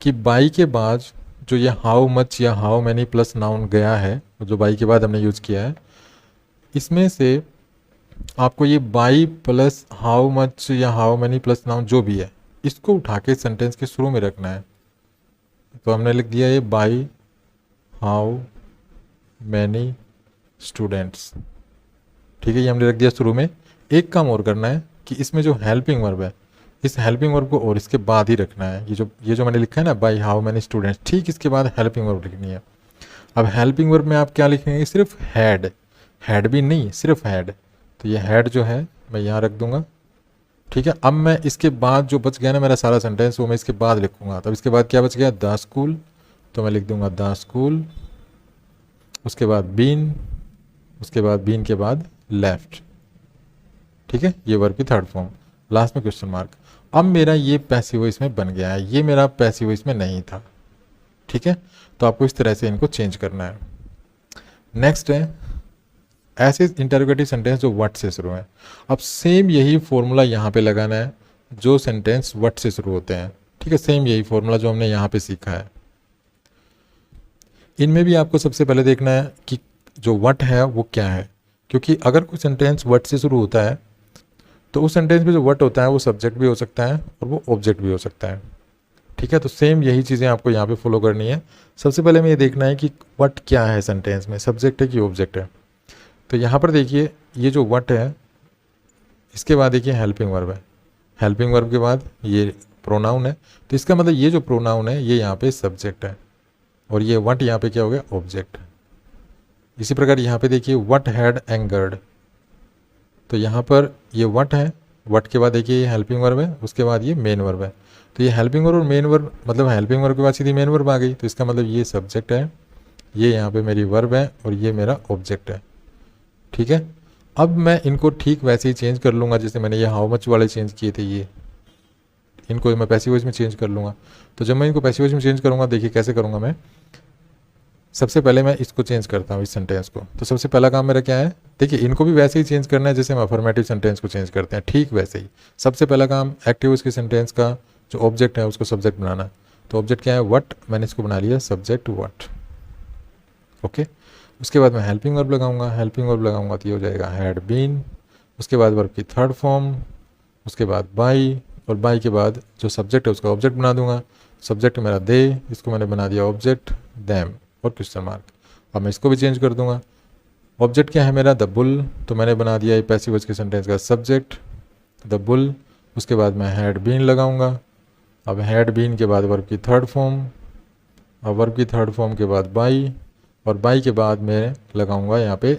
कि बाई के बाद जो ये हाउ मच या हाउ मैनी प्लस नाउन गया है, जो बाई के बाद हमने यूज़ किया है, इसमें से आपको ये बाई प्लस हाउ मच या हाउ मैनी प्लस नाउन जो भी है इसको उठा के सेंटेंस के शुरू में रखना है। तो हमने लिख दिया ये बाई हाउ मैनी स्टूडेंट्स। ठीक है, ये हमने रख दिया शुरू में। एक काम और करना है कि इसमें जो हेल्पिंग वर्ब है इस हेल्पिंग वर्ब को और इसके बाद ही रखना है। ये जो मैंने लिखा है ना बाई हाउ मैनी स्टूडेंट्स, ठीक इसके बाद हेल्पिंग वर्ब लिखनी है। अब हेल्पिंग वर्ब में आप क्या लिखेंगे, सिर्फ हैड, हैड भी नहीं सिर्फ हैड। तो ये हैड जो है मैं यहाँ रख दूंगा। ठीक है, अब मैं इसके बाद जो बच गया ना मेरा सारा सेंटेंस वो मैं इसके बाद लिखूंगा। तब इसके बाद क्या बच गया, द स्कूल, तो मैं लिख दूंगा द स्कूल। उसके बाद बीन, उसके बाद बीन के बाद लेफ्ट। ठीक है, ये वर्ब की थर्ड फॉर्म, लास्ट में क्वेश्चन मार्क। अब मेरा ये पैसिव वॉइस में बन गया है, ये मेरा पैसिव वॉइस में नहीं था। ठीक है, तो आपको इस तरह से इनको चेंज करना है। नेक्स्ट है ऐसे इंटरोगेटिव सेंटेंस जो व्हाट से शुरू है। अब सेम यही फॉर्मूला यहाँ पे लगाना है जो सेंटेंस व्हाट से शुरू होते हैं। ठीक है, सेम यही फॉर्मूला जो हमने यहाँ पे सीखा है। इनमें भी आपको सबसे पहले देखना है कि जो व्हाट है वो क्या है, क्योंकि अगर कोई सेंटेंस व्हाट से शुरू होता है तो उस सेंटेंस में जो व्हाट होता है वो सब्जेक्ट भी हो सकता है और वो ऑब्जेक्ट भी हो सकता है। ठीक है, तो सेम यही चीज़ें आपको यहाँ पे फॉलो करनी है। सबसे पहले हमें ये देखना है कि व्हाट क्या है सेंटेंस में, सब्जेक्ट है कि ऑब्जेक्ट है। तो यहाँ पर देखिए ये जो व्हाट है इसके बाद देखिए हेल्पिंग वर्ब है, हेल्पिंग वर्ब के बाद ये प्रोनाउन है, तो इसका मतलब ये जो प्रोनाउन है ये यहाँ पे सब्जेक्ट है और ये व्हाट यहाँ पे क्या हो गया, ऑब्जेक्ट। इसी प्रकार यहाँ पे देखिए व्हाट हैड एंगर्ड, तो यहाँ पर ये व्हाट है, व्हाट के बाद देखिए ये हेल्पिंग वर्ब है, उसके बाद ये मेन वर्ब है। तो ये हेल्पिंग वर्ब और मेन वर्ब, मतलब हेल्पिंग वर्ब के बाद सीधी मेन वर्ब आ गई, तो इसका मतलब ये सब्जेक्ट है, ये यहाँ पे मेरी वर्ब है और ये मेरा ऑब्जेक्ट है। ठीक है, अब मैं इनको ठीक वैसे ही चेंज कर लूँगा जैसे मैंने ये हाउ मच वाले चेंज किए थे, ये इनको मैं पैसिव वॉइस में चेंज कर लूँगा। तो जब मैं इनको पैसिव वॉइस में चेंज करूँगा, देखिए कैसे करूँगा मैं। सबसे पहले मैं इसको चेंज करता हूँ, इस सेंटेंस को। तो सबसे पहला काम मेरा क्या है, देखिए इनको भी वैसे ही चेंज करना है जैसे हम अफर्मेटिव सेंटेंस को चेंज करते हैं, ठीक वैसे ही। सबसे पहला काम एक्टिव वॉइस के सेंटेंस का जो ऑब्जेक्ट है उसको सब्जेक्ट बनाना। तो ऑब्जेक्ट क्या है, व्हाट, मैंने इसको बना लिया सब्जेक्ट व्हाट। ओके, उसके बाद मैं हेल्पिंग वर्ब लगाऊंगा, हेल्पिंग वर्ब लगाऊंगा तो ये हो जाएगा हैड बीन। उसके बाद वर्ब की थर्ड फॉर्म, उसके बाद बाई, और बाई के बाद जो सब्जेक्ट है उसका ऑब्जेक्ट बना दूंगा। सब्जेक्ट मेरा दे, इसको मैंने बना दिया ऑब्जेक्ट दैम और क्वेश्चन मार्क। अब मैं इसको भी चेंज कर दूंगा। ऑब्जेक्ट क्या है मेरा, द बुल, तो मैंने बना दिया पैसिव वॉइस के सेंटेंस का सब्जेक्ट द बुल। उसके बाद मैं हैड बीन लगाऊंगा। अब हैड बीन के बाद वर्ब की थर्ड फॉर्म, अब वर्ब की थर्ड फॉर्म के बाद बाई, और बाई के बाद मैं लगाऊंगा यहाँ पे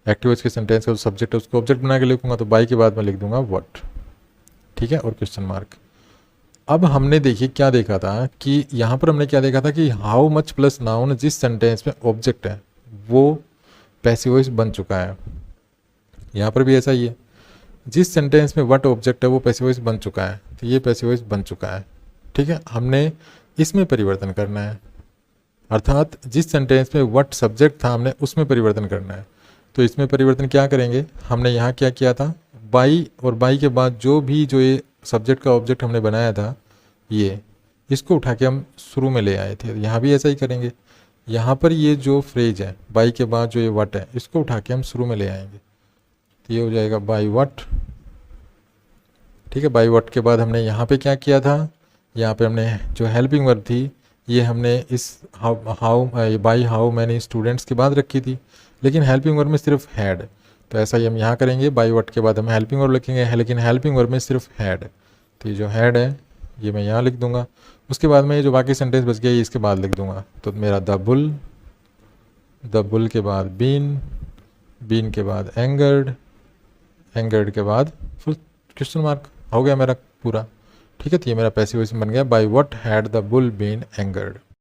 एक्टिव वॉइस के सेंटेंस का जो सब्जेक्ट है उसको ऑब्जेक्ट बना के लिखूंगा। तो बाई के बाद मैं लिख दूंगा व्हाट। ठीक है, और क्वेश्चन मार्क। अब हमने देखिए क्या देखा था कि यहाँ पर हमने क्या देखा था कि हाउ मच प्लस नाउन जिस सेंटेंस में ऑब्जेक्ट है वो पैसिव वॉइस बन चुका है। यहाँ पर भी ऐसा ही है, जिस सेंटेंस में व्हाट ऑब्जेक्ट है वो पैसिव वॉइस बन चुका है, तो ये पैसिव वॉइस बन चुका है। ठीक है, हमने इसमें परिवर्तन करना है, अर्थात जिस सेंटेंस में व्हाट सब्जेक्ट था हमने उसमें परिवर्तन करना है। तो इसमें परिवर्तन क्या करेंगे, हमने यहाँ क्या किया था, बाई, और बाई के बाद जो ये सब्जेक्ट का ऑब्जेक्ट हमने बनाया था ये, इसको उठा के हम शुरू में ले आए थे। यहाँ भी ऐसा ही करेंगे। यहाँ पर ये जो फ्रेज है बाई के बाद जो ये व्हाट है इसको उठा के हम शुरू में ले आएंगे, तो ये हो जाएगा बाई व्हाट। ठीक है, बाई व्हाट के बाद हमने यहाँ पे क्या किया था, यहाँ पे हमने जो हेल्पिंग वर्ब थी ये हमने इस बाई हाउ मैनी स्टूडेंट्स के बाद रखी थी, लेकिन हेल्पिंग वर्ब में सिर्फ हैड। तो ऐसा ही हम यहाँ करेंगे, बाई व्हाट के बाद हम हेल्पिंग वर्ब लिखेंगे, लेकिन हेल्पिंग वर्ब में सिर्फ हैड। तो ये जो हैड है ये मैं यहाँ लिख दूंगा। उसके बाद में ये जो बाकी सेंटेंस बच गया ये इसके बाद लिख दूंगा। तो मेरा द बुल के बाद बीन, बीन के बाद एंगर्ड, एंगर्ड के बाद फुल क्वेश्चन मार्क, हो गया मेरा पूरा। ठीक है, तो ये मेरा पैसिव वॉइस बन गया, by what had the bull been angered.